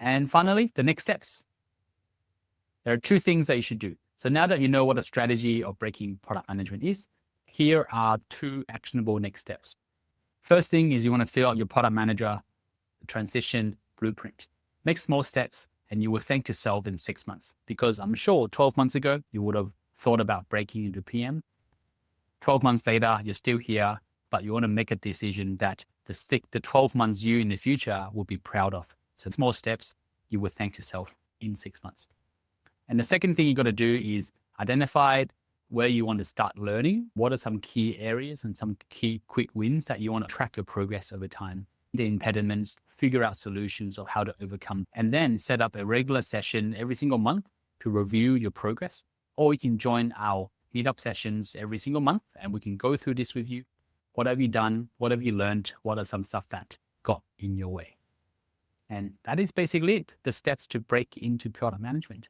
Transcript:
And finally, the next steps. There are two things that you should do. So now that you know what a strategy of breaking product management is, here are two actionable next steps. First thing is you want to fill out your product manager transition blueprint. Make small steps and you will thank yourself in 6 months, because I'm sure 12 months ago, you would have thought about breaking into PM. 12 months later, you're still here, but you want to make a decision that the 12 months you in the future will be proud of. So small steps, you will thank yourself in 6 months. And the second thing you got to do is identify where you want to start learning. What are some key areas and some key quick wins that you want to track your progress over time? The impediments, figure out solutions of how to overcome, and then set up a regular session every single month to review your progress. Or you can join our meetup sessions every single month and we can go through this with you. What have you done? What have you learned? What are some stuff that got in your way? And that is basically it, the steps to break into product management.